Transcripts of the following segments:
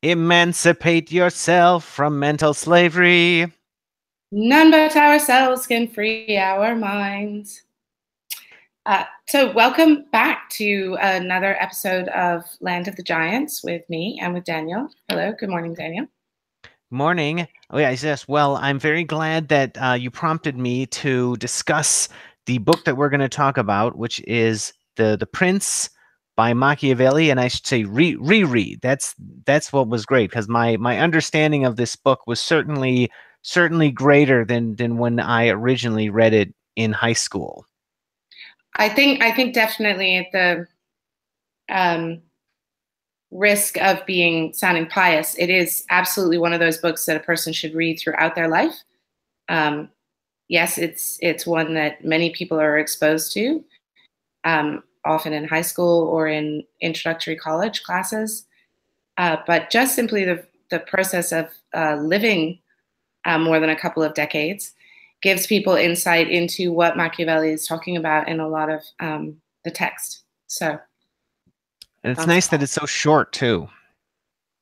Emancipate yourself from mental slavery. None but ourselves can free our minds. So, welcome back to another episode of Land of the Giants with me and with Daniel. Hello, good morning, Daniel. Morning. Oh, yeah, yes. Well, I'm very glad that you prompted me to discuss the book that we're going to talk about, which is the Prince by Machiavelli, and I should say reread. That's what was great because my understanding of this book was certainly greater than when I originally read it in high school. I think definitely at the um, risk of being sounding pious, it is absolutely one of those books that a person should read throughout their life. Um, yes, it's one that many people are exposed to, often in high school or in introductory college classes. But just simply the process of living more than a couple of decades gives people insight into what Machiavelli is talking about in a lot of the text. So, And it's that's, nice that it's so short too.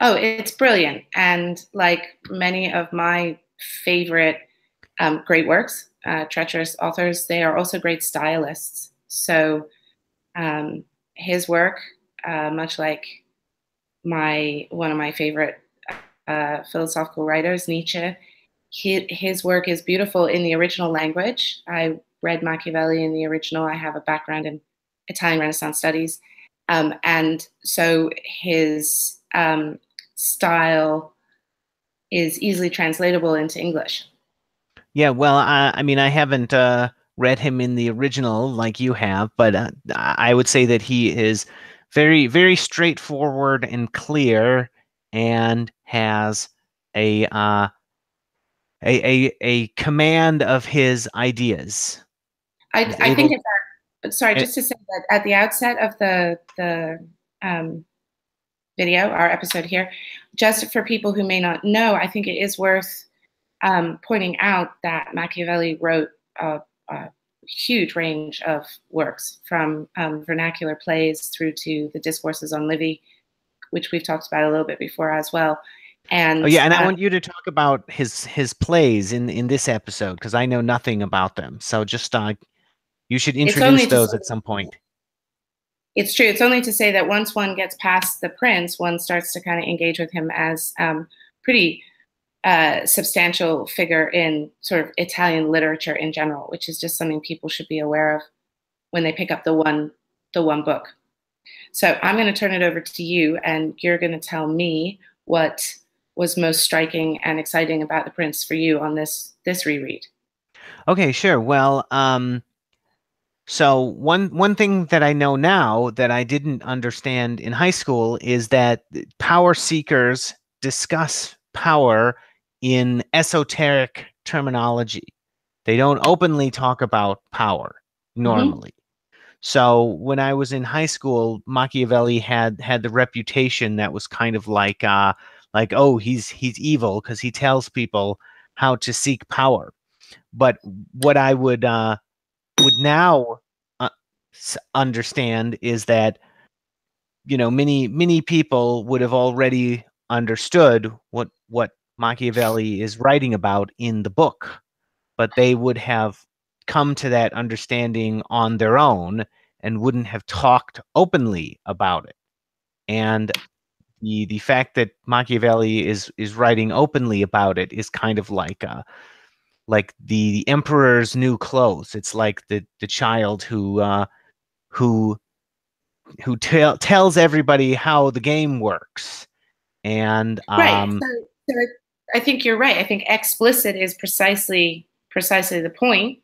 oh, it's brilliant. And like many of my favorite great works, treacherous authors, they are also great stylists. So, um, his work, much like one of my favorite philosophical writers, Nietzsche. His work is beautiful in the original language. I read Machiavelli in the original. I have a background in Italian Renaissance studies. And so his style is easily translatable into English. Yeah, well, I mean, I haven't read him in the original like you have, but I would say that he is very straightforward and clear, and has a a command of his ideas. He's I think able. it's sorry, eh, just to say that at the outset of the um, video, our episode here, just for people who may not know, I think it is worth pointing out that Machiavelli wrote a huge range of works, from vernacular plays through to the discourses on Livy, which we've talked about a little bit before as well. Oh And yeah, and I want you to talk about his plays in this episode because I know nothing about them. So just you should it's introduce only to those say, at some point. it's true. It's only to say that once one gets past the prince, one starts to kind of engage with him as pretty substantial figure in sort of Italian literature in general, which is just something people should be aware of when they pick up the one book. So I'm going to turn it over to you, and you're going to tell me what was most striking and exciting about the Prince for you on this reread. Okay, sure. Well, so one thing that I know now that I didn't understand in high school is that power seekers discuss power in esoteric terminology. They don't openly talk about power Mm-hmm. normally. So when I was in high school, Machiavelli had the reputation that was kind of like, oh, he's evil because he tells people how to seek power. But what I would now uh, understand is that many people would have already understood what Machiavelli is writing about in the book, but they would have come to that understanding on their own and wouldn't have talked openly about it. And the fact that Machiavelli is writing openly about it is kind of like the emperor's new clothes. It's like the child who tells everybody how the game works. And Right. So I think you're right. I think explicit is precisely the point,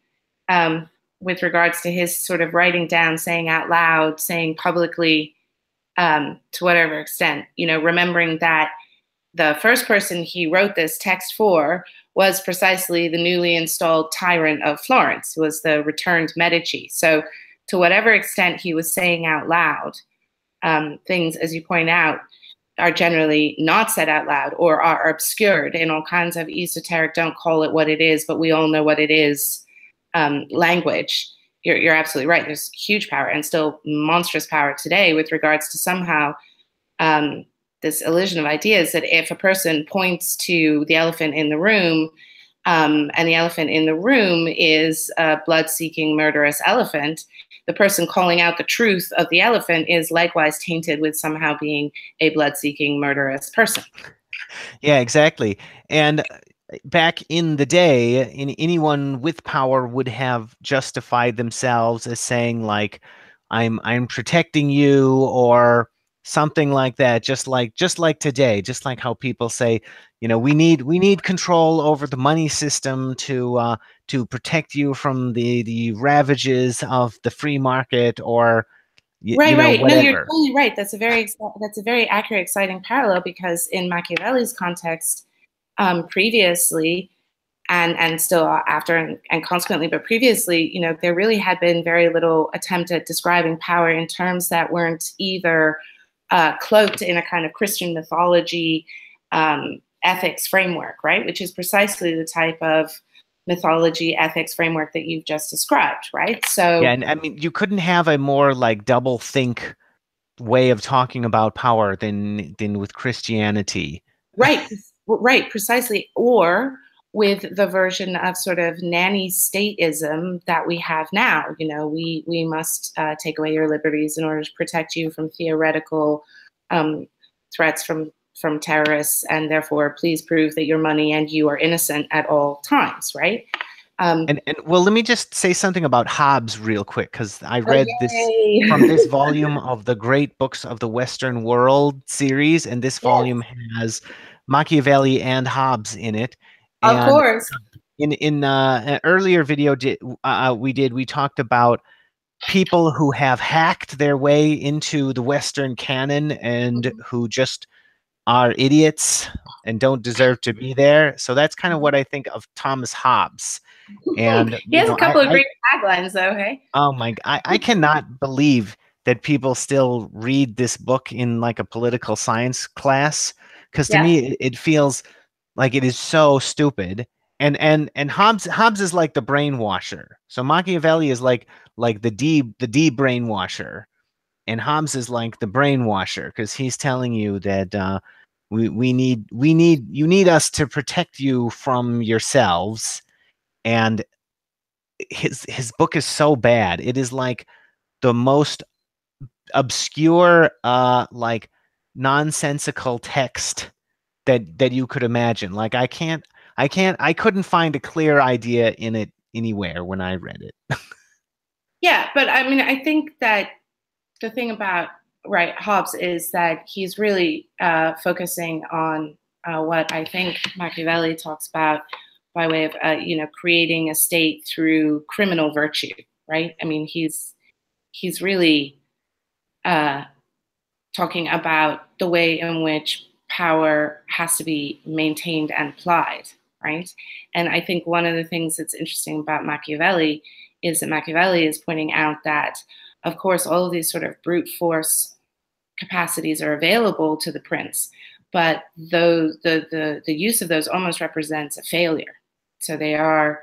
with regards to his sort of writing down, saying out loud, saying publicly, to whatever extent. Remembering that the first person he wrote this text for was precisely the newly installed tyrant of Florence, who was the returned Medici. So, to whatever extent he was saying out loud, things, as you point out, are generally not said out loud or are obscured in all kinds of esoteric, don't call it what it is, but we all know what it is, language. You're absolutely right. There's huge power and still monstrous power today with regards to somehow um, this illusion of ideas that if a person points to the elephant in the room, and the elephant in the room is a blood-seeking, murderous elephant, the person calling out the truth of the elephant is likewise tainted with somehow being a blood-seeking, murderous person. Yeah, exactly. And back in the day, anyone with power would have justified themselves as saying like, I'm protecting you," or something like that. Just like today, just like how people say, we need control over the money system to protect you from the ravages of the free market, or Right, right. No, you're whatever. totally right. That's a very accurate, exciting parallel because in Machiavelli's context, previously and still after and consequently, but previously, there really had been very little attempt at describing power in terms that weren't either cloaked in a kind of Christian mythology ethics framework, right? Which is precisely the type of mythology ethics framework that you've just described, right? Yeah, So, and I mean, you couldn't have a more like double think way of talking about power than with Christianity. right, right, precisely. Or with the version of sort of nanny stateism that we have now. We must take away your liberties in order to protect you from theoretical um, threats from terrorists, and therefore, please prove that your money and you are innocent at all times, right? And well, let me just say something about Hobbes real quick, because I Oh, read this from yay! this volume of the Great Books of the Western World series, and this Yes, volume has Machiavelli and Hobbes in it. of And course. in an earlier video we talked about people who have hacked their way into the Western canon and who just are idiots and don't deserve to be there. So that's kind of what I think of Thomas Hobbes. And He has a couple of great taglines, though. Hey. oh my, I cannot believe that people still read this book in like a political science class, because to Yeah. me it feels like it is so stupid. And Hobbes is like the brainwasher. So Machiavelli is like the D brainwasher, and Hobbes is like the brainwasher because he's telling you that you need us to protect you from yourselves. And his book is so bad. It is like the most obscure like nonsensical text that you could imagine. Like I couldn't find a clear idea in it anywhere when I read it. Yeah, but I mean, I think that the thing about right Hobbes is that he's really focusing on what I think Machiavelli talks about by way of creating a state through criminal virtue, right? I mean, he's really uh, talking about the way in which power has to be maintained and applied, right? And I think one of the things that's interesting about Machiavelli is that Machiavelli is pointing out that, of course, all of these sort of brute force capacities are available to the prince, but the use of those almost represents a failure. So they are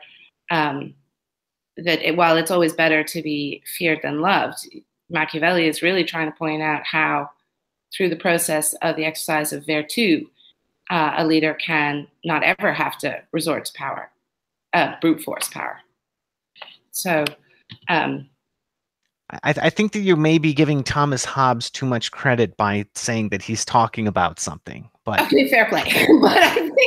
while it's always better to be feared than loved, Machiavelli is really trying to point out how through the process of the exercise of virtue, a leader can not ever have to resort to power, brute force power. So, I think that you may be giving Thomas Hobbes too much credit by saying that he's talking about something. But okay, fair play. But I think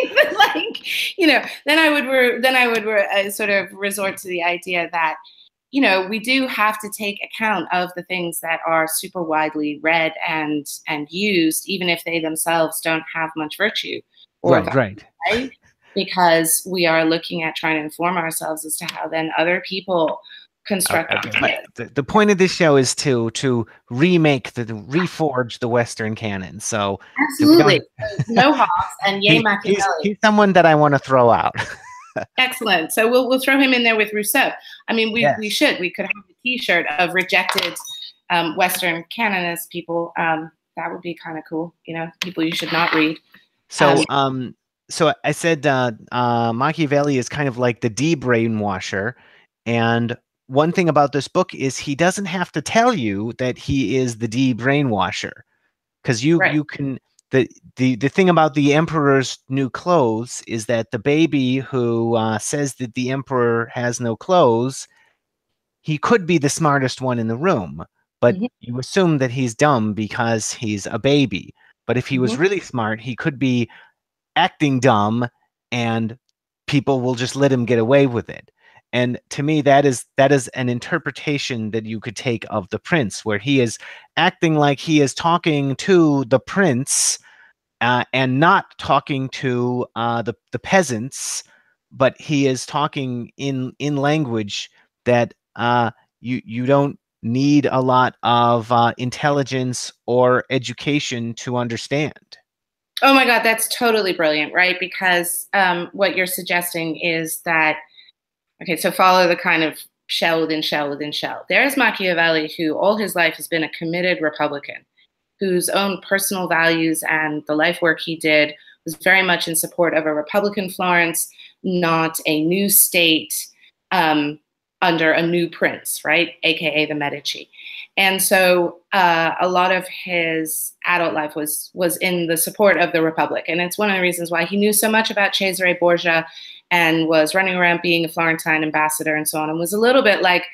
that, then I would sort of resort to the idea that we do have to take account of the things that are super widely read and used, even if they themselves don't have much virtue or right, value, right. right? Because we are looking at trying to inform ourselves as to how then other people construct ideas. The point of this show is to reforge the Western canon. So we Absolutely. don't. So, no Hobbes and yay Machiavelli. He's someone that I want to throw out. Excellent. So we'll throw him in there with Rousseau. I mean, we could have a T-shirt of rejected Western canonist people. That would be kind of cool. People you should not read. So so I said Machiavelli is kind of like the D brainwasher, and one thing about this book is he doesn't have to tell you that he is the D brainwasher, because right. the thing about the emperor's new clothes is that the baby who says that the emperor has no clothes, he could be the smartest one in the room, but Mhm. you assume that he's dumb because he's a baby. But if he was Mhm. really smart, he could be acting dumb, and people will just let him get away with it. And to me, that is an interpretation that you could take of the prince, where he is acting like he is talking to the prince, and not talking to the peasants, but he is talking in language that you don't need a lot of intelligence or education to understand. Oh my God, that's totally brilliant, right? Because what you're suggesting is that, okay, so follow the kind of shell within shell within shell. There's Machiavelli, who all his life has been a committed Republican, whose own personal values and the life work he did was very much in support of a Republican Florence, not a new state under a new prince, right? AKA the Medici. And so a lot of his adult life was in the support of the Republic. And it's one of the reasons why he knew so much about Cesare Borgia and was running around being a Florentine ambassador and so on, and was a little bit like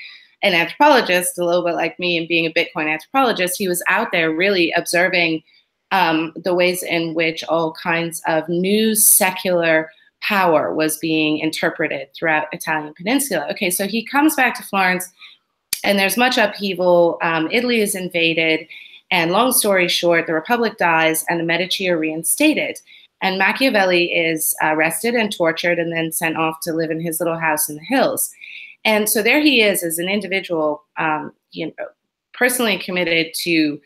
an anthropologist, a little bit like me, and being a Bitcoin anthropologist. He was out there really observing the ways in which all kinds of new secular power was being interpreted throughout Italian peninsula. Okay, so he comes back to Florence, and there's much upheaval. Italy is invaded, and long story short, the Republic dies, and the Medici are reinstated. And Machiavelli is arrested and tortured, and then sent off to live in his little house in the hills. And so there he is as an individual, personally committed to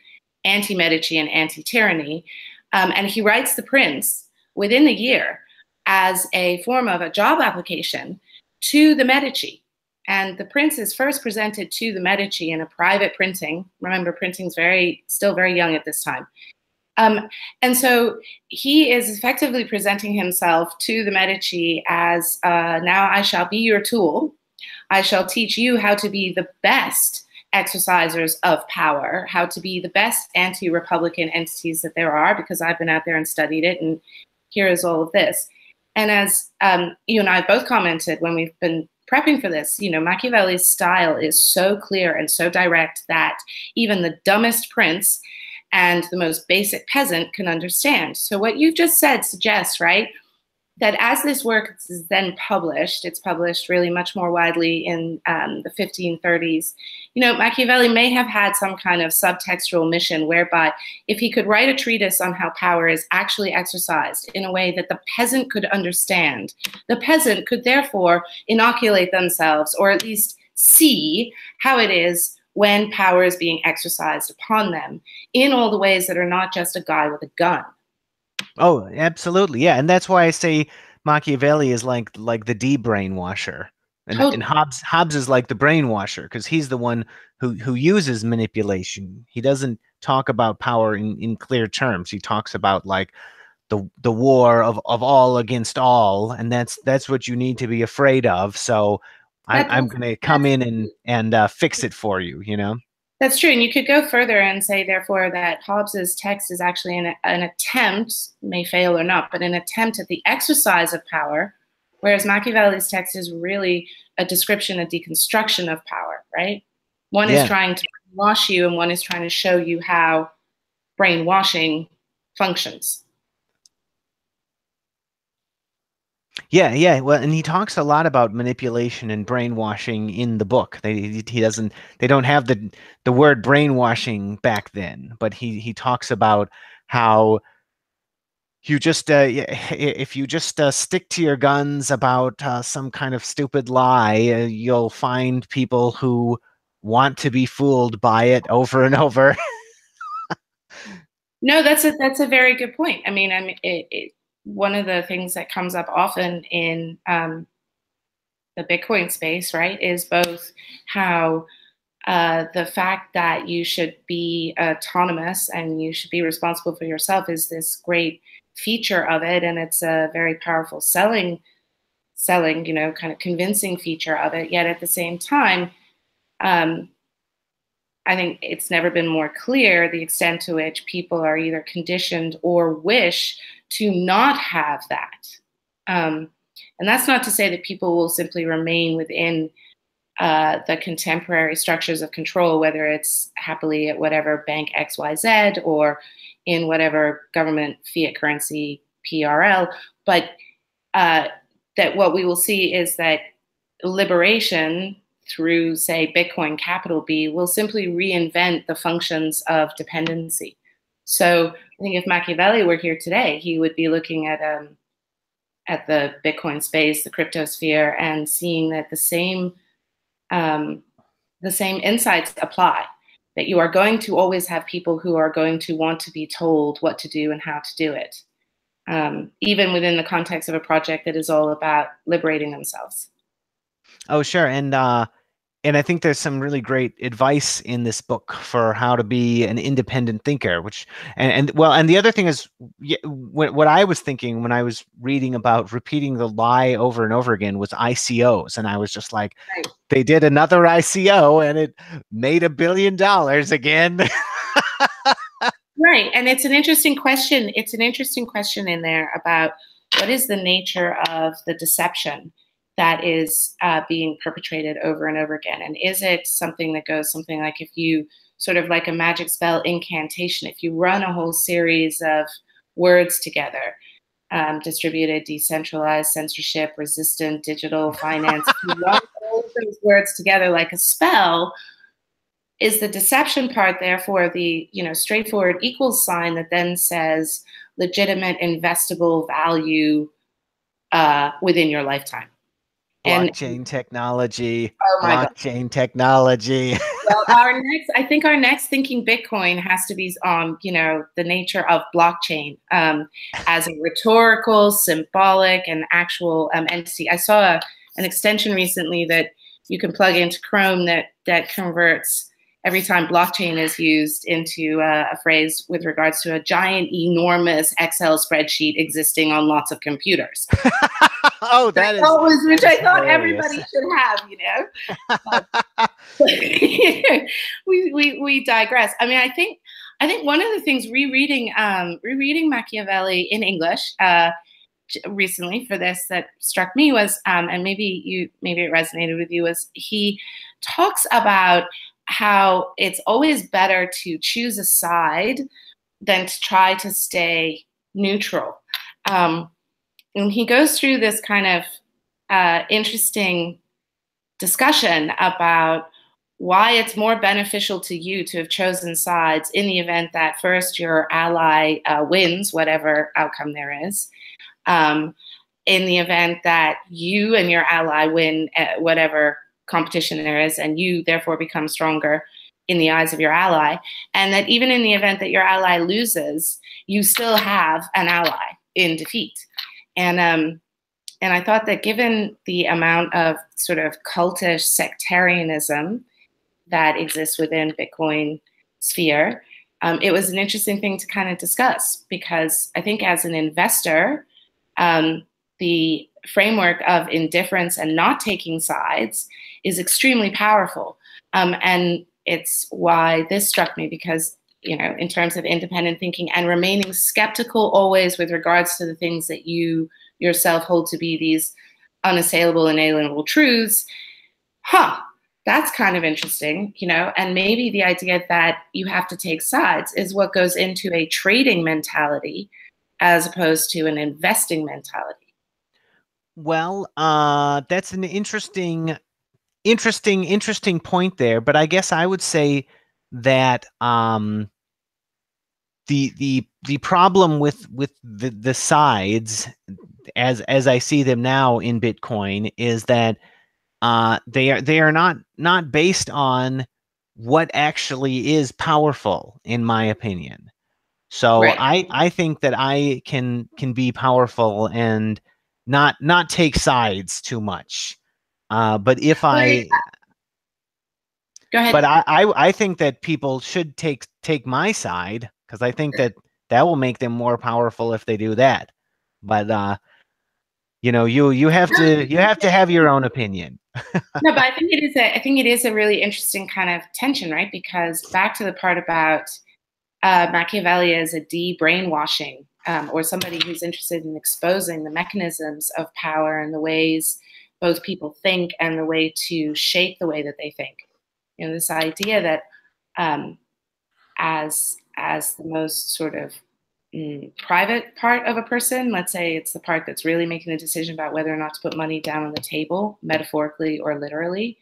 anti-Medici and anti-tyranny. And he writes The Prince within the year as a form of a job application to the Medici. And The Prince is first presented to the Medici in a private printing. Remember, printing's still very young at this time. And so he is effectively presenting himself to the Medici as, now I shall be your tool. I shall teach you how to be the best exercisers of power, how to be the best anti-Republican entities that there are, because I've been out there and studied it, and here is all of this. And as you and I both commented when we've been prepping for this, Machiavelli's style is so clear and so direct that even the dumbest prince and the most basic peasant can understand. So what you've just said suggests, right, that as this work is then published, it's published really much more widely in the 1530s. Machiavelli may have had some kind of subtextual mission whereby if he could write a treatise on how power is actually exercised in a way that the peasant could understand, the peasant could therefore inoculate themselves, or at least see how it is when power is being exercised upon them in all the ways that are not just a guy with a gun. Oh, absolutely. Yeah. And that's why I say Machiavelli is like the de-brainwasher. And Totally. Hobbes is like the brainwasher, because he's the one who uses manipulation. He doesn't talk about power in clear terms. He talks about like the war of all against all, and that's what you need to be afraid of. So I'm gonna come That's in and fix it for you, you know? That's true. And you could go further and say, therefore, that Hobbes's text is actually an attempt, may fail or not, but an attempt at the exercise of power, whereas Machiavelli's text is really a description, a deconstruction of power, right? One is Yeah. trying to wash you, and one is trying to show you how brainwashing functions. Yeah. Well, and he talks a lot about manipulation and brainwashing in the book. They don't have the word brainwashing back then, but he talks about how you just if you just stick to your guns about some kind of stupid lie, you'll find people who want to be fooled by it over and over. No, that's a very good point. One of the things that comes up often in the Bitcoin space, right, is both how the fact that you should be autonomous and you should be responsible for yourself is this great feature of it, and it's a very powerful selling, kind of convincing feature of it. Yet at the same time, um, I think it's never been more clear the extent to which people are either conditioned or wish to not have that. And that's not to say that people will simply remain within the contemporary structures of control, whether it's happily at whatever bank XYZ or in whatever government fiat currency PRL, but that what we will see is that liberation through, say, Bitcoin capital B will simply reinvent the functions of dependency. So I think if Machiavelli were here today, he would be looking at the Bitcoin space, the crypto sphere, and seeing that the same insights apply, that you are going to always have people who are going to want to be told what to do and how to do it, even within the context of a project that is all about liberating themselves. Oh, sure. And I think there's some really great advice in this book for how to be an independent thinker, which, and the other thing is, what I was thinking when I was reading about repeating the lie over and over again was ICOs. And I was just like, right. They did another ICO and it made $1 billion again. Right. And it's an interesting question. It's an interesting question in there about what is the nature of the deception that is being perpetrated over and over again. And is it something that goes something like, if you sort of like a magic spell incantation, if you run a whole series of words together, distributed, decentralized, censorship, resistant, digital, finance, if you run all of those words together like a spell, is the deception part therefore the straightforward equals sign that then says legitimate investable value within your lifetime? Blockchain technology. Oh my blockchain technology. Well, I think our next thinking Bitcoin has to be on, the nature of blockchain as a rhetorical, symbolic, and actual entity. I saw an extension recently that you can plug into Chrome that converts every time blockchain is used into a phrase with regards to a giant, enormous Excel spreadsheet existing on lots of computers. Oh, which I thought everybody should have, we digress. I mean, I think one of the things rereading Machiavelli in English recently for this that struck me was, and maybe it resonated with you, was he talks about how it's always better to choose a side than to try to stay neutral. And he goes through this kind of interesting discussion about why it's more beneficial to you to have chosen sides in the event that first your ally wins, whatever outcome there is, in the event that you and your ally win whatever competition there is, and you therefore become stronger in the eyes of your ally, and that even in the event that your ally loses, you still have an ally in defeat. And I thought that given the amount of sort of cultish sectarianism that exists within Bitcoin sphere, it was an interesting thing to kind of discuss, because I think as an investor, the framework of indifference and not taking sides is extremely powerful. And it's why this struck me, because, in terms of independent thinking and remaining skeptical always with regards to the things that you yourself hold to be these unassailable, inalienable truths, that's kind of interesting, and maybe the idea that you have to take sides is what goes into a trading mentality as opposed to an investing mentality. Well, that's an interesting point there, but I guess I would say that the problem with the sides as I see them now in Bitcoin is that they are not based on what actually is powerful, in my opinion. So Right. I think that I can be powerful and not take sides too much. But if I Go ahead. But I think that people should take my side, because I think that will make them more powerful if they do that. But you have to have your own opinion. No, but I think it is a really interesting kind of tension, right? Because back to the part about Machiavelli as a de-brainwashing, or somebody who's interested in exposing the mechanisms of power and the ways both people think and the way to shape the way that they think. This idea that as the most sort of private part of a person, let's say it's the part that's really making the decision about whether or not to put money down on the table, metaphorically or literally,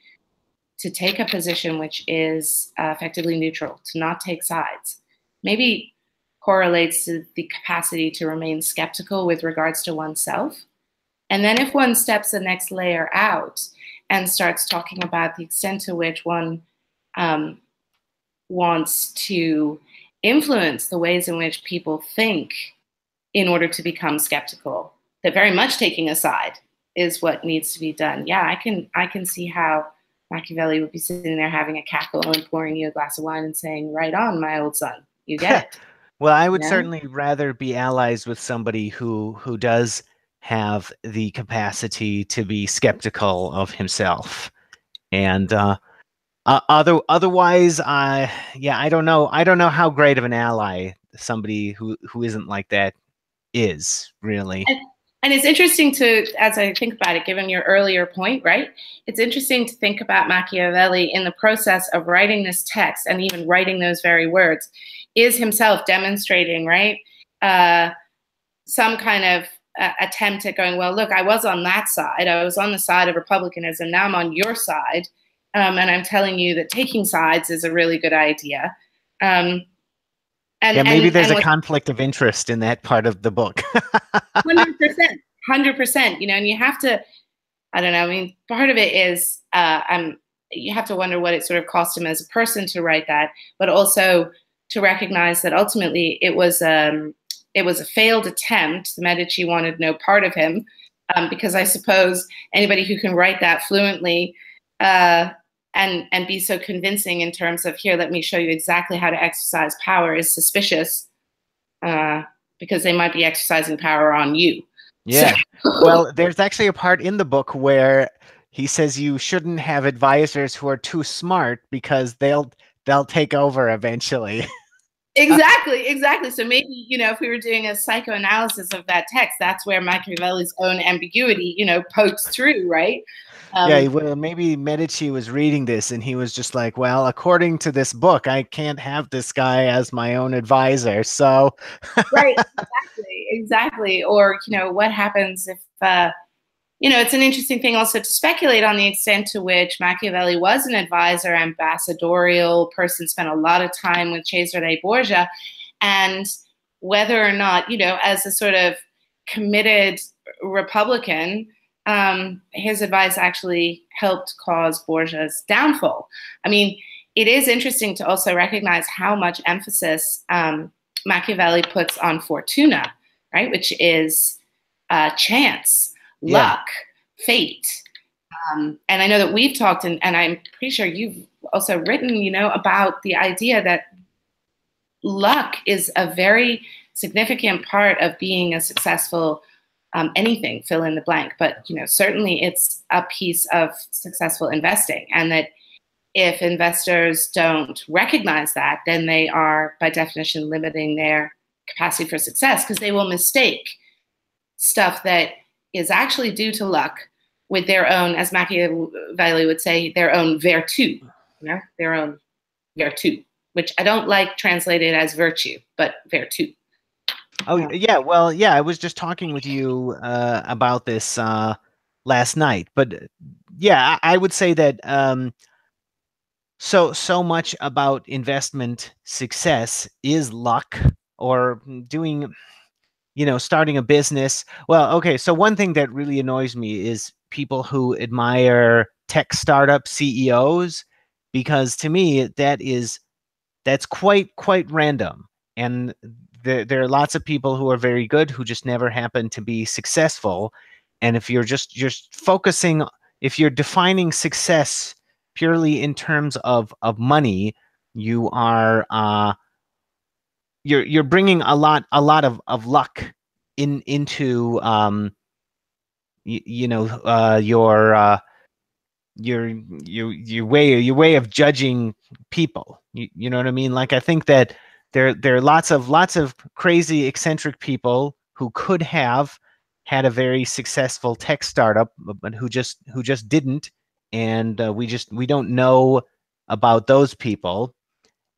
to take a position which is effectively neutral, to not take sides, maybe correlates to the capacity to remain skeptical with regards to oneself. And then if one steps the next layer out and starts talking about the extent to which one wants to influence the ways in which people think in order to become skeptical, that very much taking a side is what needs to be done. Yeah, I can see how Machiavelli would be sitting there having a cackle and pouring you a glass of wine and saying, "Right on, my old son, you get it." Well, I would You know? certainly rather be allies with somebody who does have the capacity to be skeptical of himself. And otherwise, I don't know. I don't know how great of an ally somebody who isn't like that is, really. And it's interesting to, as I think about it, given your earlier point, right? It's interesting to think about Machiavelli in the process of writing this text and even writing those very words, is himself demonstrating, right? Some kind of attempt at going, well, look, I was on that side. I was on the side of republicanism. Now I'm on your side. And I'm telling you that taking sides is a really good idea. Yeah, maybe there's a conflict of interest in that part of the book. 100%, 100%. And you have to, I don't know. I mean, part of it is you have to wonder what it sort of cost him as a person to write that, but also to recognize that ultimately it was a failed attempt. The Medici wanted no part of him, because I suppose anybody who can write that fluently and be so convincing in terms of, here, let me show you exactly how to exercise power, is suspicious, because they might be exercising power on you. Yeah. Well, there's actually a part in the book where he says you shouldn't have advisors who are too smart because they'll take over eventually. Exactly. So maybe, if we were doing a psychoanalysis of that text, that's where Machiavelli's own ambiguity, pokes through, right? Yeah, well, maybe Medici was reading this and he was just like, well, according to this book, I can't have this guy as my own advisor. So right, exactly. Or, what happens if it's an interesting thing also to speculate on the extent to which Machiavelli was an advisor, ambassadorial person, spent a lot of time with Cesare Borgia, and whether or not, as a sort of committed Republican, his advice actually helped cause Borgia's downfall. I mean, it is interesting to also recognize how much emphasis Machiavelli puts on fortuna, right, which is chance, luck, fate. And I know that we've talked, and I'm pretty sure you've also written, about the idea that luck is a very significant part of being a successful anything, fill in the blank. But, certainly it's a piece of successful investing. And that if investors don't recognize that, then they are, by definition, limiting their capacity for success, because they will mistake stuff that is actually due to luck with their own, as Machiavelli would say, their own virtù, their own virtù, which I don't like translated as virtue, but virtù. Oh, yeah. Well, yeah, I was just talking with you about this last night. But yeah, I would say that so much about investment success is luck, or doing, starting a business. Well, okay, so one thing that really annoys me is people who admire tech startup CEOs, because to me that's quite random. And there are lots of people who are very good who just never happen to be successful. And if you're just focusing, if you're defining success purely in terms of money, you are you're bringing a lot of luck into you know, your your way of judging people. You know what I mean? Like I think that there are lots of crazy eccentric people who could have had a very successful tech startup, but who just didn't, and we don't know about those people,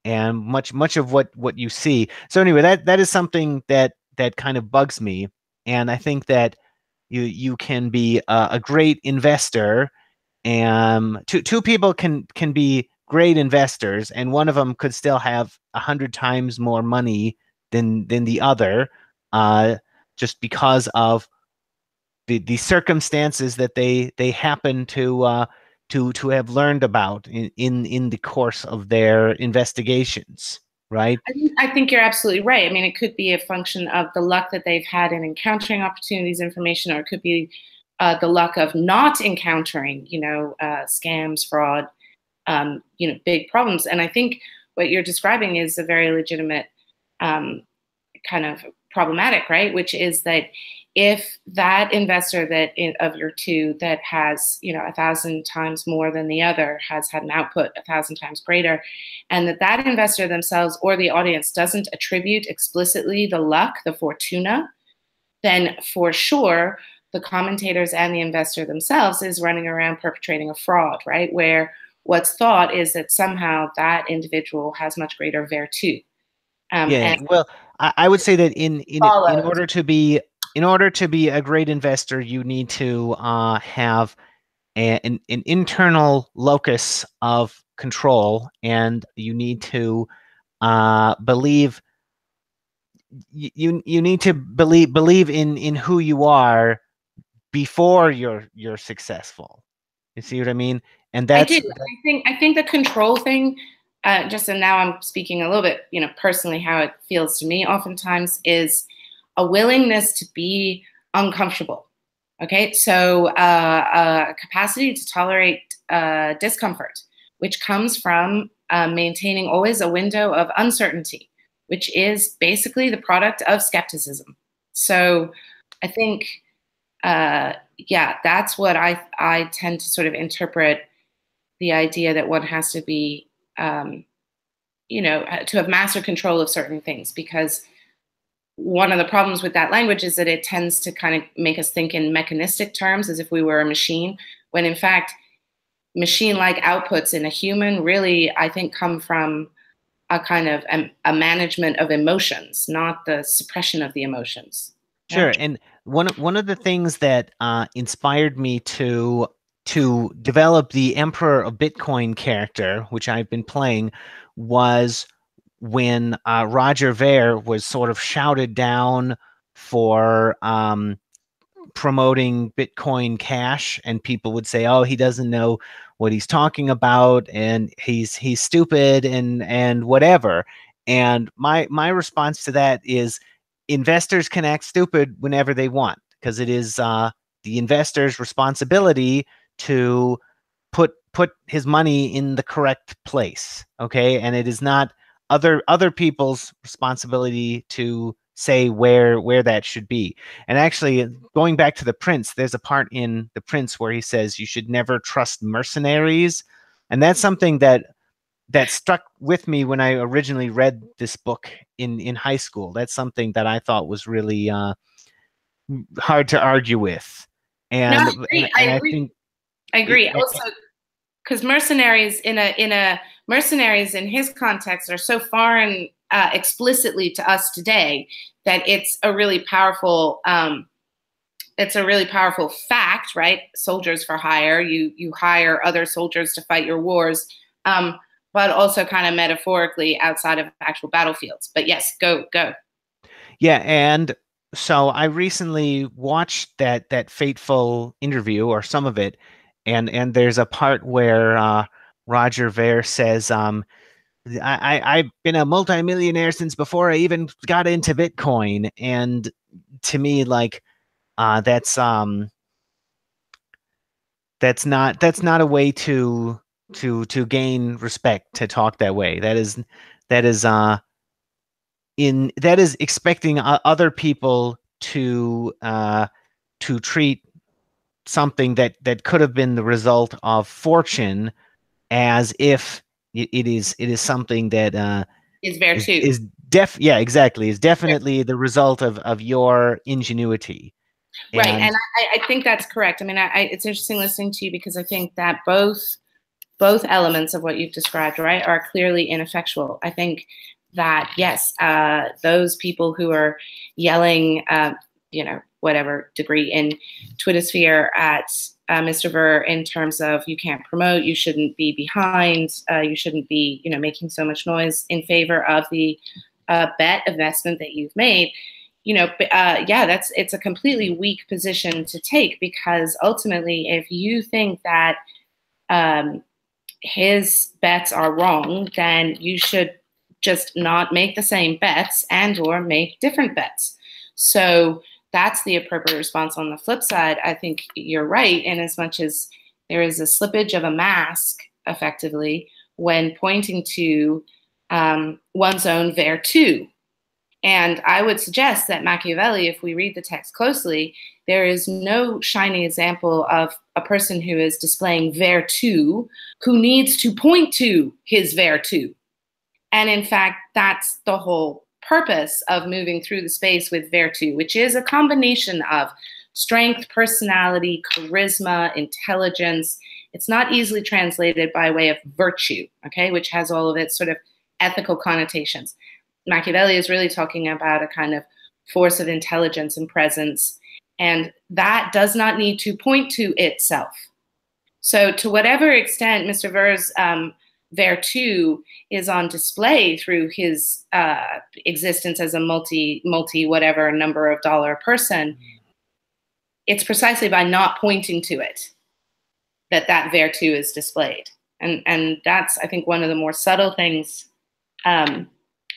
and much of what you see. So anyway, that is something that kind of bugs me, and I think that you can be a great investor, and two people can be great investors, and one of them could still have 100 times more money than the other, uh, just because of the circumstances that they happen to have learned about in the course of their investigations, right? I think you're absolutely right. I mean, it could be a function of the luck that they've had in encountering opportunities, information, or it could be the luck of not encountering, scams, fraud, big problems. And I think what you're describing is a very legitimate kind of problematic, right? Which is that if that investor of your two that has 1,000 times more than the other has had an output 1,000 times greater, and that investor themselves or the audience doesn't attribute explicitly the luck, the fortuna, then for sure the commentators and the investor themselves is running around perpetrating a fraud, right? Where what's thought is that somehow that individual has much greater virtue. Yeah, And well, I would say that follows. in order to be a great investor, you need to have an internal locus of control, and you need to believe you need to believe in who you are before you're successful. You see what I mean? And I do. that's I think the control thing, just and now I'm speaking a little bit, personally how it feels to me oftentimes is a willingness to be uncomfortable. Okay, so a capacity to tolerate discomfort, which comes from maintaining always a window of uncertainty, which is basically the product of skepticism. So I think, yeah, that's what I tend to sort of interpret the idea that one has to be, to have master control of certain things, because one of the problems with that language is that it tends to kind of make us think in mechanistic terms as if we were a machine, when in fact, machine-like outputs in a human really, I think, come from a kind of a management of emotions, not the suppression of the emotions. Yeah. sure. And one of the things that inspired me to develop the Emperor of Bitcoin character, which I've been playing, was when Roger Ver was sort of shouted down for promoting Bitcoin Cash, and people would say, "Oh, he doesn't know what he's talking about, and he's stupid, and whatever." And my response to that is, investors can act stupid whenever they want, because it is the investor's responsibility to put his money in the correct place, okay? And it is not other people's responsibility to say where that should be. And actually, going back to the Prince, there's a part in the Prince where he says you should never trust mercenaries, and that's something that stuck with me when I originally read this book in high school. That's something that I thought was really hard to argue with, No, I and agree. I and I agree. think I it, agree. Also, because mercenaries in his context are so foreign explicitly to us today that it's a really powerful fact, right? Soldiers for hire. You hire other soldiers to fight your wars, but also kind of metaphorically outside of actual battlefields. But yes, go. yeah, and so I recently watched that fateful interview, or some of it, and there's a part where Roger Ver says, I've been a multimillionaire since before I even got into Bitcoin," and to me, like, that's not a way to gain respect, to talk that way. That is expecting other people to treat something that could have been the result of fortune, as if it is something that Is there too. is yeah, exactly, is definitely the result of your ingenuity. Right, And and I think that's correct. I mean, it's interesting listening to you because I think that both elements of what you've described, right, are clearly ineffectual. I think that yes, those people who are yelling, whatever degree in Twitter sphere at Mr. Ver in terms of you can't promote, you shouldn't be behind, you shouldn't be, making so much noise in favor of the bet investment that you've made. It's a completely weak position to take, because ultimately, if you think that his bets are wrong, then you should just not make the same bets and or make different bets. So that's the appropriate response. On the flip side, I think you're right, in as much as there is a slippage of a mask, effectively, when pointing to one's own vertu. And I would suggest that Machiavelli, if we read the text closely, there is no shining example of a person who is displaying vertu who needs to point to his vertu. And in fact, that's the whole purpose of moving through the space with vertu, which is a combination of strength, personality, charisma, intelligence. It's not easily translated by way of virtue, okay, which has all of its sort of ethical connotations. Machiavelli is really talking about a kind of force of intelligence and presence, and that does not need to point to itself. So to whatever extent Mr. Ver's vertu is on display through his existence as a multi whatever number of dollar person, it's precisely by not pointing to it that vertu is displayed. And that's, I think, one of the more subtle things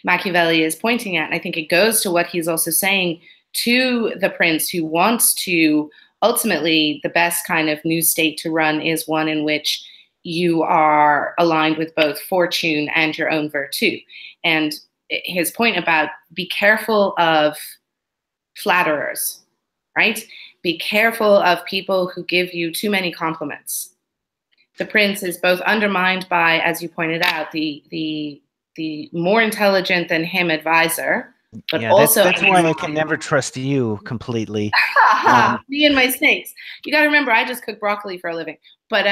Machiavelli is pointing at. And I think it goes to what he's also saying to the prince who wants to, ultimately, the best kind of new state to run is one in which you are aligned with both fortune and your own virtue. And his point about be careful of flatterers, right? Be careful of people who give you too many compliments. The prince is both undermined by, as you pointed out, the more intelligent than him advisor, but yeah, also that's why I can never trust you completely. Me and my snakes. You got to remember, I just cook broccoli for a living. But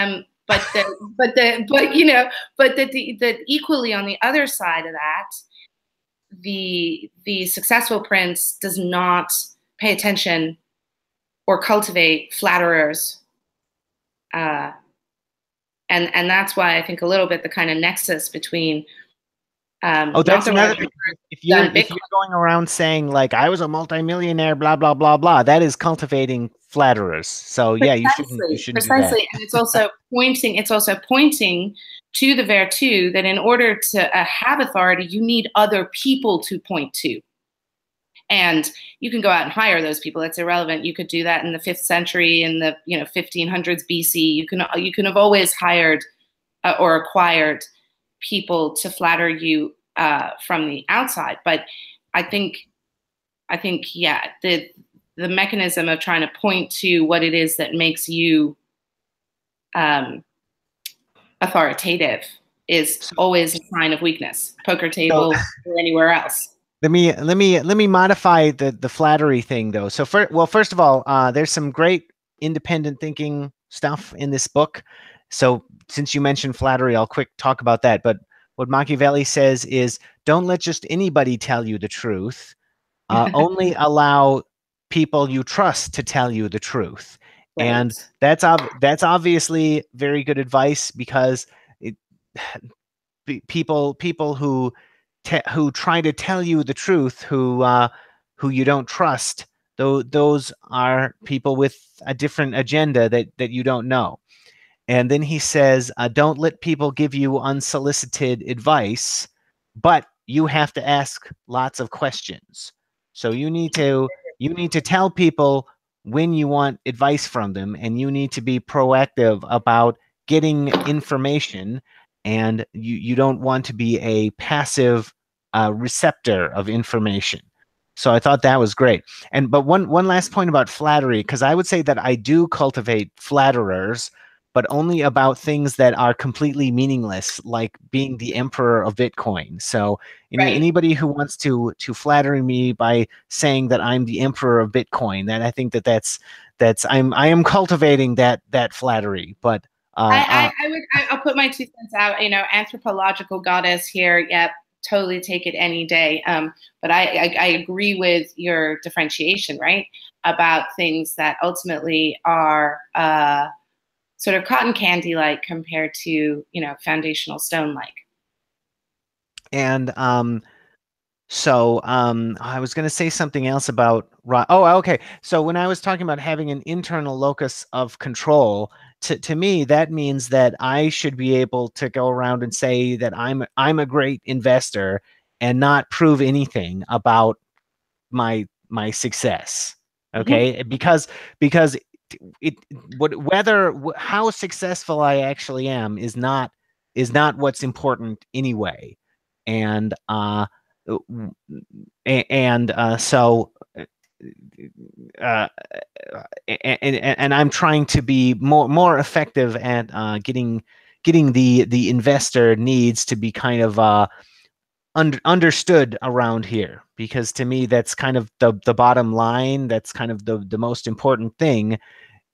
equally on the other side of that, the successful prince does not pay attention or cultivate flatterers. And that's why I think a little bit the kind of nexus between that's another thing. If you're going around saying, like, I was a multimillionaire, blah blah blah blah, that is cultivating flatterers. So yeah, you shouldn't do that. And it's also pointing to the vertu that in order to have authority, you need other people to point to. And you can go out and hire those people. That's irrelevant. You could do that in the 5th century, in the 1500s BC. You can have always hired or acquired people to flatter you from the outside. But I think yeah, the mechanism of trying to point to what it is that makes you authoritative is always a sign of weakness. Poker table or anywhere else. Let me modify the flattery thing, though. So first of all, there's some great independent thinking stuff in this book. So since you mentioned flattery, I'll quick talk about that. But what Machiavelli says is, don't let just anybody tell you the truth. Only allow people you trust to tell you the truth. Right. And that's obviously very good advice, because people who try to tell you the truth, who you don't trust, those are people with a different agenda that you don't know. And then he says, don't let people give you unsolicited advice, but you have to ask lots of questions. So you need to tell people when you want advice from them, and you need to be proactive about getting information, and you don't want to be a passive receptor of information. So I thought that was great. And but one last point about flattery, because I would say that I do cultivate flatterers, but only about things that are completely meaningless, like being the emperor of Bitcoin. So Right. anybody who wants to flatter me by saying that I'm the emperor of Bitcoin, that I think that's I am cultivating that flattery. But I'll put my 2 cents out. You know, anthropological goddess here. Yep, totally take it any day. But I agree with your differentiation, right? About things that ultimately are sort of cotton candy like compared to, you know, foundational stone like. and So I was going to say something else about oh, okay. So when I was talking about having an internal locus of control, to me that means that I should be able to go around and say that I'm a great investor and not prove anything about my success. Mhm. Okay, because it whether how successful I actually am is not what's important anyway, and so uh, and I'm trying to be more effective at getting the investor needs to be kind of understood around here, because to me that's kind of the bottom line, that's kind of the most important thing,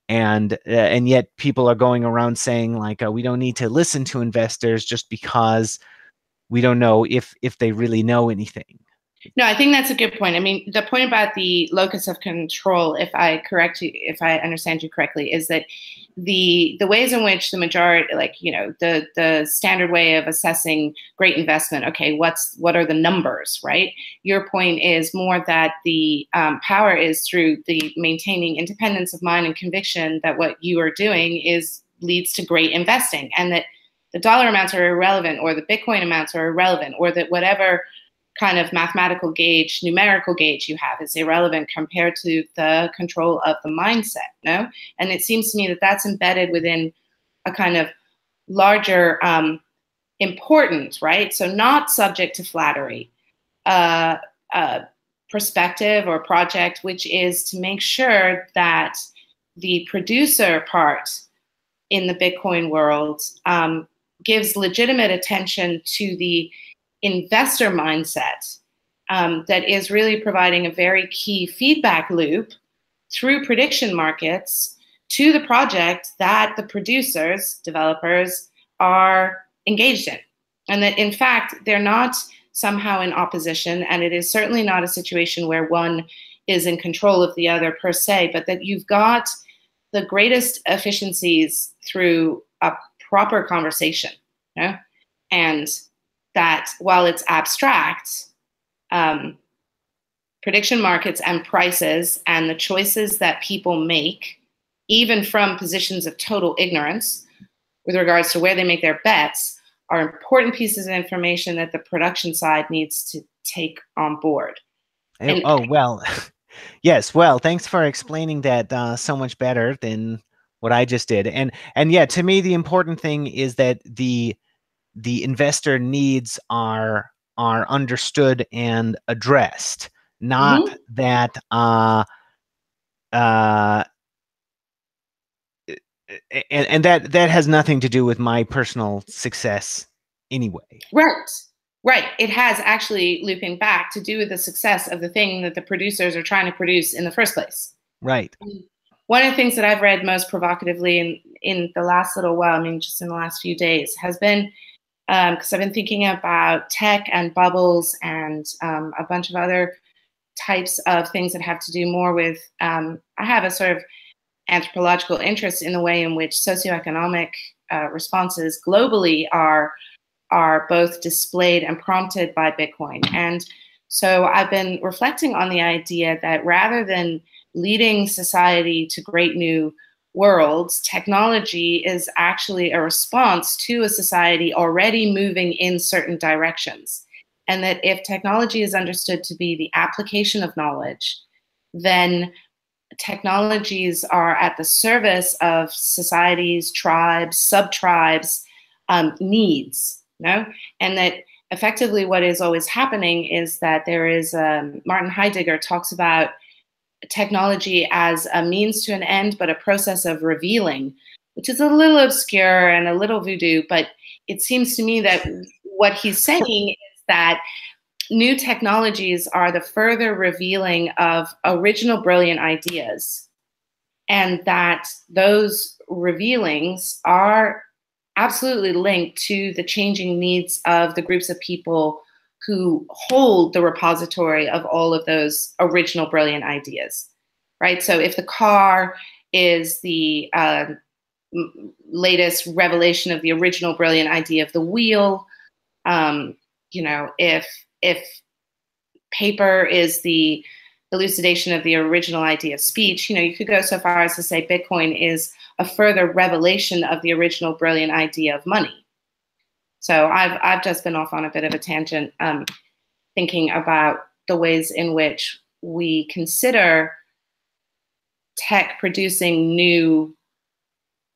and yet people are going around saying like we don't need to listen to investors just because we don't know if they really know anything. No, I think that's a good point. I mean, the point about the locus of control, if I understand you correctly, is that the ways in which the majority, like, you know, the standard way of assessing great investment. Okay, what are the numbers, right? Your point is more that the power is through the maintaining independence of mind and conviction that what you are doing is leads to great investing, and that the dollar amounts are irrelevant, or the Bitcoin amounts are irrelevant, or that whatever kind of mathematical gauge, numerical gauge you have is irrelevant compared to the control of the mindset, no? And it seems to me that that's embedded within a kind of larger importance, right? So not subject to flattery, uh, perspective or project, which is to make sure that the producer part in the Bitcoin world gives legitimate attention to the investor mindset that is really providing a very key feedback loop through prediction markets to the project that the producers, developers, are engaged in. And that, in fact, they're not somehow in opposition. And it is certainly not a situation where one is in control of the other per se, but that you've got the greatest efficiencies through a proper conversation. You know? And that while it's abstract, um, prediction markets and prices and the choices that people make, even from positions of total ignorance with regards to where they make their bets, are important pieces of information that the production side needs to take on board. And Oh, well, yes. Well, thanks for explaining that so much better than what I just did. And yeah, to me, the important thing is that the investor needs are understood and addressed, not mhm. that uh, and that has nothing to do with my personal success anyway. Right. Right. It has actually, looping back, to do with the success of the thing that the producers are trying to produce in the first place. Right. One of the things that I've read most provocatively in the last little while, I mean, just in the last few days, has been because I've been thinking about tech and bubbles and a bunch of other types of things that have to do more with, I have a sort of anthropological interest in the way in which socioeconomic responses globally are both displayed and prompted by Bitcoin. And so I've been reflecting on the idea that rather than leading society to great new worlds, technology is actually a response to a society already moving in certain directions. And that if technology is understood to be the application of knowledge, then technologies are at the service of societies, tribes, sub-tribes, needs, you know? And that effectively what is always happening is that there is Martin Heidegger talks about technology as a means to an end, but a process of revealing, which is a little obscure and a little voodoo. But it seems to me that what he's saying is that new technologies are the further revealing of original brilliant ideas, and that those revealings are absolutely linked to the changing needs of the groups of people who hold the repository of all of those original brilliant ideas, right? So if the car is the latest revelation of the original brilliant idea of the wheel, if paper is the elucidation of the original idea of speech, you could go so far as to say Bitcoin is a further revelation of the original brilliant idea of money. So I've just been off on a bit of a tangent, thinking about the ways in which we consider tech producing new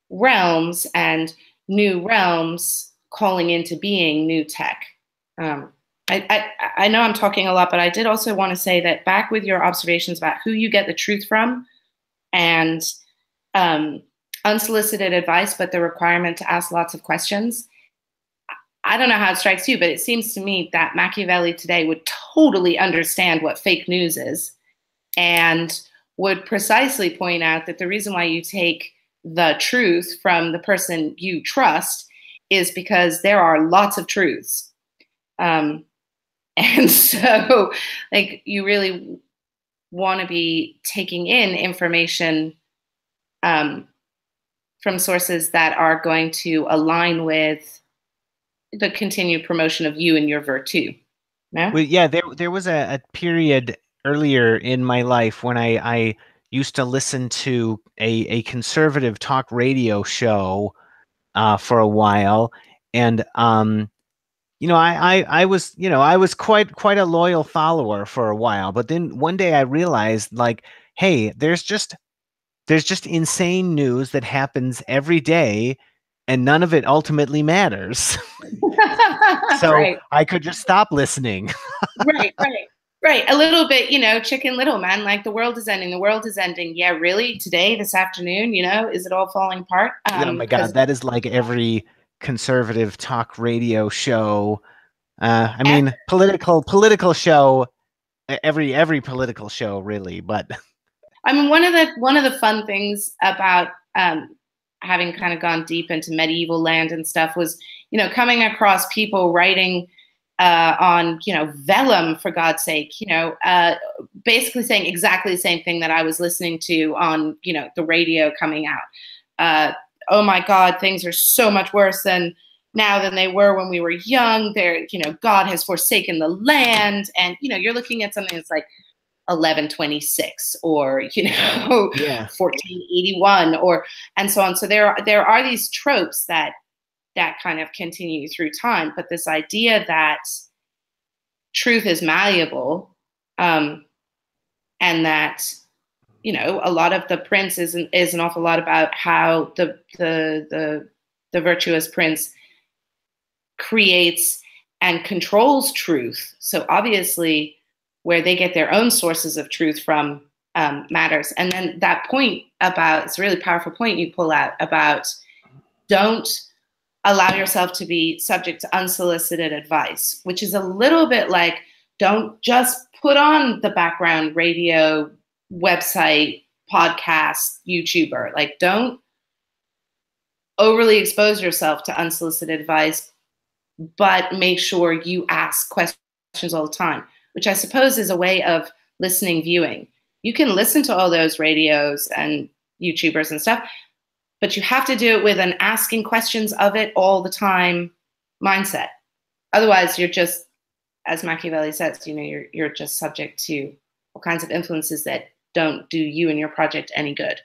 realms and new realms calling into being new tech. I know I'm talking a lot, but I did also want to say that back with your observations about who you get the truth from and unsolicited advice, but the requirement to ask lots of questions. I don't know how it strikes you, but it seems to me that Machiavelli today would totally understand what fake news is and would precisely point out that the reason why you take the truth from the person you trust is because there are lots of truths. And so, like, you really want to be taking in information from sources that are going to align with the continued promotion of you and your virtue. No? Well, yeah, there was a period earlier in my life when I used to listen to a conservative talk radio show for a while, and I was quite a loyal follower for a while, but then one day I realized, like, hey, there's just insane news that happens every day, and none of it ultimately matters. So Right. I could just stop listening. Right. A little bit, Chicken Little, man. Like, the world is ending. The world is ending. Yeah, really? Today, this afternoon, is it all falling apart? Oh my God, that is like every conservative talk radio show. I mean, political show, every political show, really. But I mean, one of the fun things about having kind of gone deep into medieval land and stuff was, coming across people writing on, vellum, for God's sake, basically saying exactly the same thing that I was listening to on, the radio coming out. Oh my God, things are so much worse than they were when we were young. They're, God has forsaken the land. And, you're looking at something that's like 1126 or, yeah. 1481 and so on. So there are these tropes that kind of continue through time. But this idea that truth is malleable, and that, a lot of the prince is an awful lot about how the virtuous prince creates and controls truth. So obviously, where they get their own sources of truth from matters. And then that point it's a really powerful point you pull out about don't allow yourself to be subject to unsolicited advice, which is a little bit like, don't just put on the background radio, website, podcast, YouTuber. Like, don't overly expose yourself to unsolicited advice, but make sure you ask questions all the time, which I suppose is a way of listening, viewing. You can listen to all those radios and YouTubers and stuff, but you have to do it with an asking questions of it all the time mindset. Otherwise, you're just, as Machiavelli says, you're just subject to all kinds of influences that don't do you and your project any good.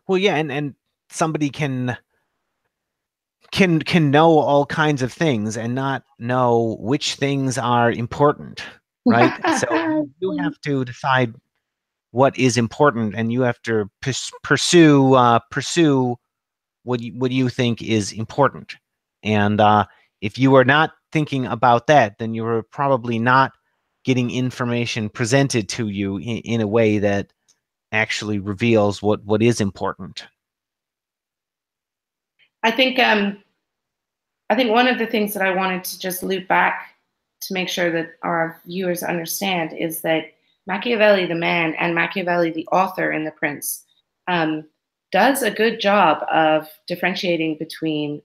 Well, yeah, and somebody can know all kinds of things and not know which things are important, right? So you have to decide what is important, and you have to pursue what you think is important. And if you are not thinking about that, then you were probably not getting information presented to you in a way that actually reveals what is important. I think one of the things that I wanted to just loop back to make sure that our viewers understand is that Machiavelli, the man, and Machiavelli, the author in The Prince, does a good job of differentiating between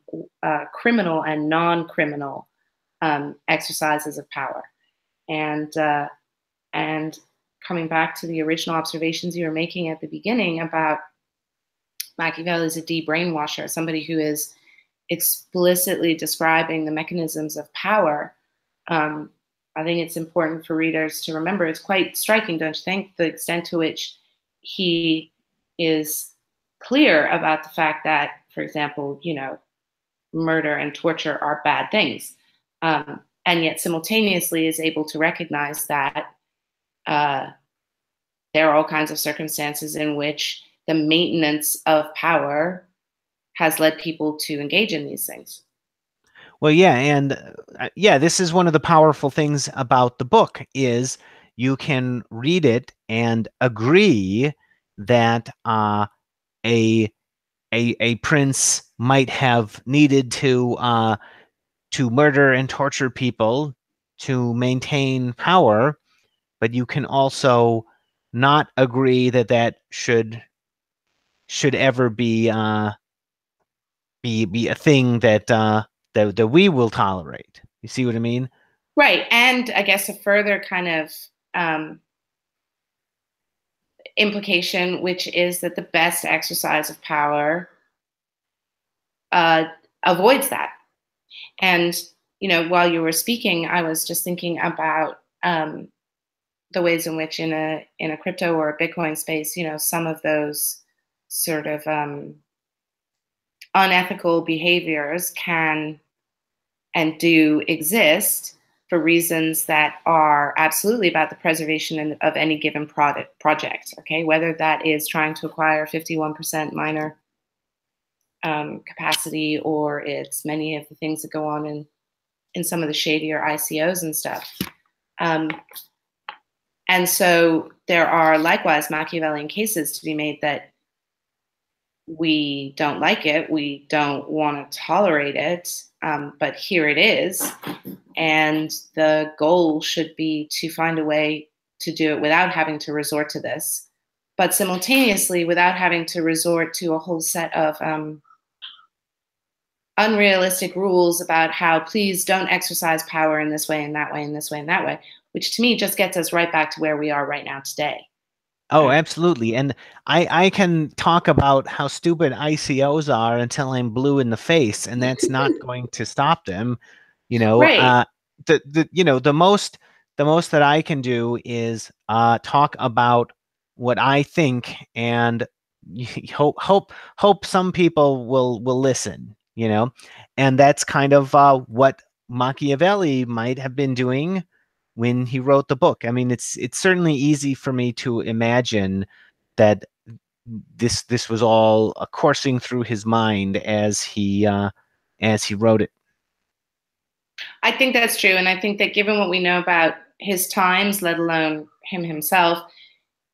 criminal and non-criminal exercises of power. And coming back to the original observations you were making at the beginning about Machiavelli as a de-brainwasher, somebody who is explicitly describing the mechanisms of power. I think it's important for readers to remember. It's quite striking, don't you think, the extent to which he is clear about the fact that, for example, murder and torture are bad things, and yet simultaneously is able to recognize that there are all kinds of circumstances in which the maintenance of power has led people to engage in these things. Well, yeah, and this is one of the powerful things about the book is you can read it and agree that a prince might have needed to murder and torture people to maintain power, but you can also not agree that that should ever be a thing that that we will tolerate. You see what I mean? Right. And I guess a further kind of implication, which is that the best exercise of power avoids that. And, while you were speaking, I was just thinking about the ways in which in a crypto or a Bitcoin space, some of those sort of unethical behaviors can and do exist for reasons that are absolutely about the preservation of any given project, okay? Whether that is trying to acquire 51% miner capacity, or it's many of the things that go on in some of the shadier ICOs and stuff. And so there are likewise Machiavellian cases to be made that we don't like it, we don't want to tolerate it, but here it is. And the goal should be to find a way to do it without having to resort to this, but simultaneously without having to resort to a whole set of unrealistic rules about how please don't exercise power in this way and that way and this way and that way, which to me just gets us right back to where we are right now today. Oh, absolutely. And I can talk about how stupid ICOs are until I'm blue in the face, and that's not going to stop them. Right. The most that I can do is talk about what I think, and hope some people will listen, and that's kind of what Machiavelli might have been doing when he wrote the book. I mean, it's certainly easy for me to imagine that this was all coursing through his mind as he wrote it. I think that's true, and I think that given what we know about his times, let alone him himself,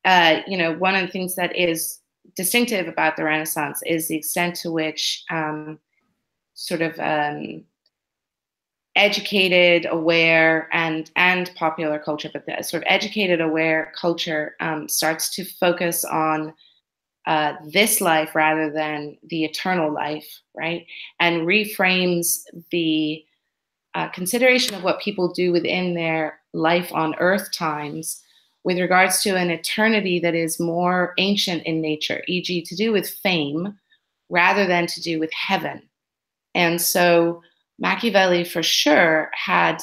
one of the things that is distinctive about the Renaissance is the extent to which educated, aware, and popular culture, but the sort of educated, aware culture starts to focus on this life rather than the eternal life, right? And reframes the consideration of what people do within their life on earth times with regards to an eternity that is more ancient in nature, e.g. to do with fame rather than to do with heaven. And so Machiavelli for sure had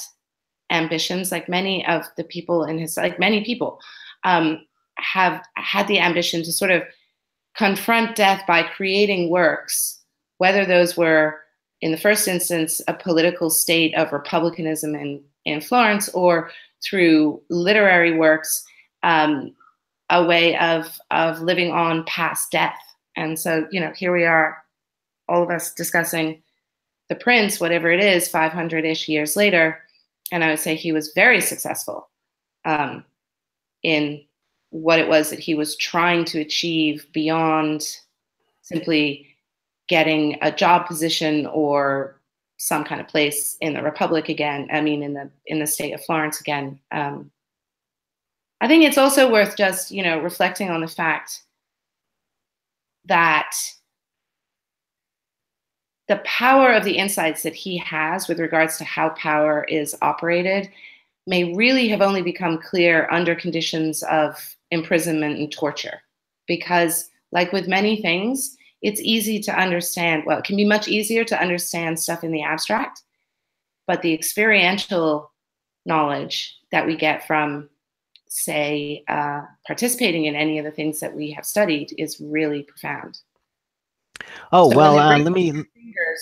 ambitions, like many of the people in his, like many people have had the ambition to sort of confront death by creating works, whether those were in the first instance a political state of republicanism in Florence, or through literary works, a way of living on past death. And so, here we are, all of us discussing the prince, whatever it is, 500-ish years later. And I would say he was very successful in what it was that he was trying to achieve beyond simply getting a job position or some kind of place in the Republic again. I mean, in the state of Florence again. I think it's also worth just, reflecting on the fact that the power of the insights that he has with regards to how power is operated may really have only become clear under conditions of imprisonment and torture. Because, like with many things, it's easy to understand. Well, it can be much easier to understand stuff in the abstract, but the experiential knowledge that we get from, say, participating in any of the things that we have studied is really profound. Oh, So well, let me.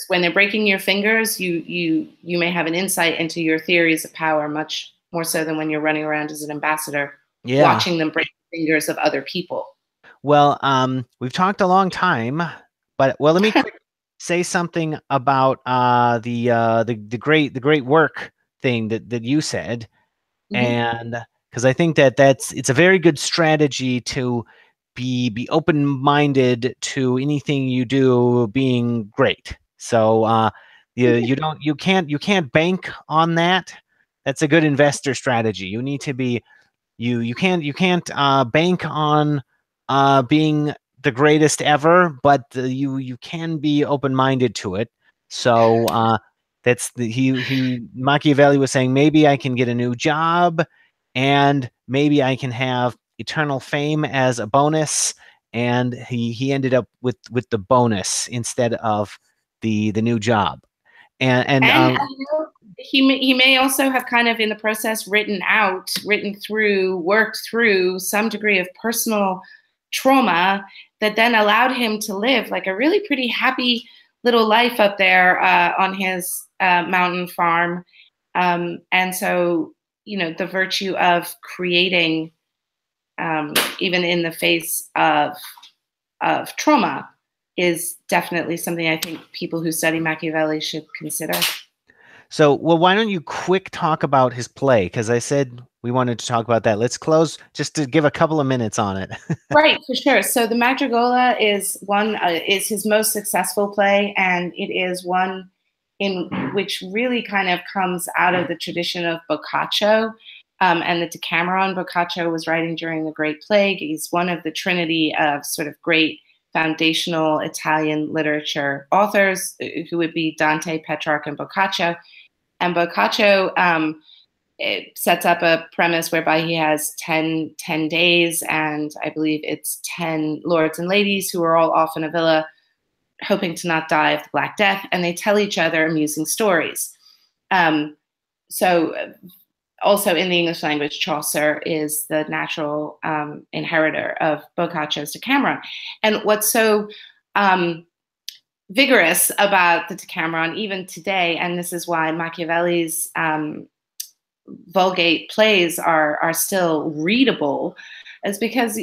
when they're breaking your fingers, you may have an insight into your theories of power much more so than when you're running around as an ambassador, Yeah. watching them break the fingers of other people. Well, we've talked a long time, but well, let me quick say something about the great work thing that you said, Mm-hmm. and because I think it's a very good strategy to be open-minded to anything you do being great. So you can't bank on that. That's a good investor strategy. You need to be you can't bank on being the greatest ever, but you can be open minded to it. So that's he Machiavelli was saying maybe I can get a new job, and maybe I can have eternal fame as a bonus. And he ended up with the bonus instead of the new job. And And he may also have kind of in the process written through, worked through some degree of personal trauma that then allowed him to live like a really pretty happy little life up there on his mountain farm. And so, the virtue of creating, even in the face of trauma, is definitely something I think people who study Machiavelli should consider. So, well, why don't you quick talk about his play? Because I said we wanted to talk about that. Let's close just to give a couple of minutes on it. Right, for sure. So the Madrigola is his most successful play, and it is one in which really kind of comes out of the tradition of Boccaccio and the Decameron. Boccaccio was writing during the Great Plague. He's one of the trinity of sort of great foundational Italian literature authors, who would be Dante, Petrarch, and Boccaccio. And Boccaccio it sets up a premise whereby he has 10 days, and I believe it's 10 lords and ladies who are all off in a villa hoping to not die of the Black Death, and they tell each other amusing stories. So also in the English language, Chaucer is the natural inheritor of Boccaccio's Decameron. And what's so vigorous about the Decameron, even today, and this is why Machiavelli's Vulgate plays are still readable, is because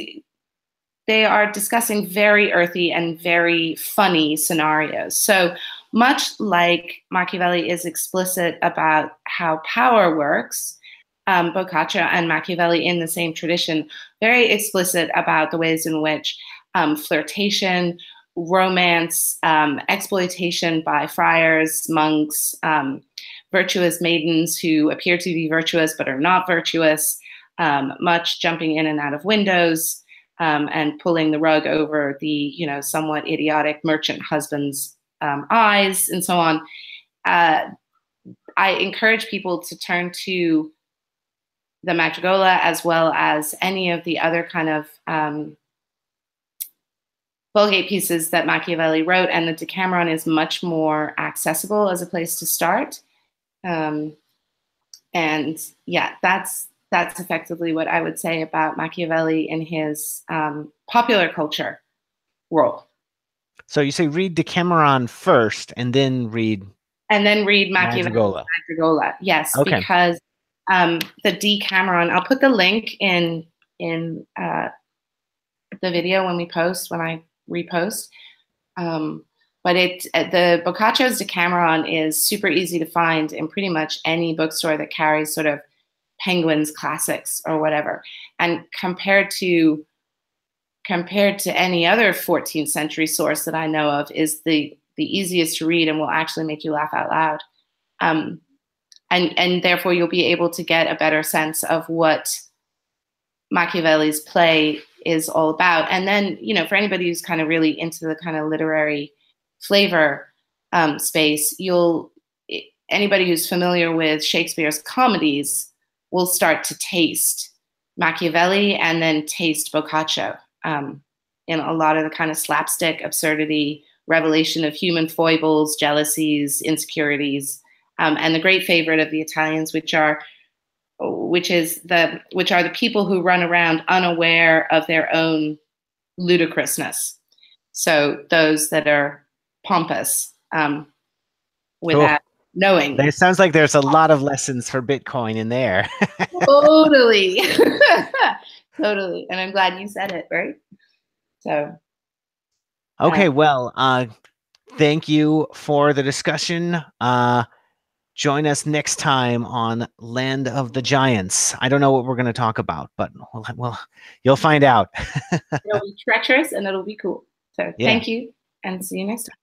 they are discussing very earthy and very funny scenarios. So much like Machiavelli is explicit about how power works, Boccaccio and Machiavelli in the same tradition, very explicit about the ways in which flirtation, romance, exploitation by friars, monks, virtuous maidens who appear to be virtuous but are not virtuous, much jumping in and out of windows, and pulling the rug over the somewhat idiotic merchant husband's eyes, and so on. I encourage people to turn to the Madrigola as well as any of the other kind of Vulgate pieces that Machiavelli wrote, and the Decameron is much more accessible as a place to start. And yeah, that's effectively what I would say about Machiavelli in his popular culture role. So you say read Decameron first, and then read Machiavelli's Madrigola. Yes, Okay. because the Decameron. I'll put the link in the video when I repost. But But the Boccaccio's Decameron is super easy to find in pretty much any bookstore that carries sort of Penguin's classics or whatever. And compared to any other 14th century source that I know of, is the easiest to read and will actually make you laugh out loud. And therefore you'll be able to get a better sense of what Machiavelli's play is all about. And then, you know, for anybody who's kind of really into the kind of literary flavor space, anybody who's familiar with Shakespeare's comedies will start to taste Machiavelli and then taste Boccaccio in a lot of the kind of slapstick absurdity, revelation of human foibles, jealousies, insecurities, and the great favorite of the Italians, which are the people who run around unaware of their own ludicrousness. So those that are pompous without knowing. It sounds like there's a lot of lessons for Bitcoin in there. Totally. Totally. And I'm glad you said it, right? So. Okay, well, thank you for the discussion. Join us next time on Land of the Giants. I don't know what we're going to talk about, but you'll find out. It'll be treacherous and it'll be cool. So thank you and see you next time.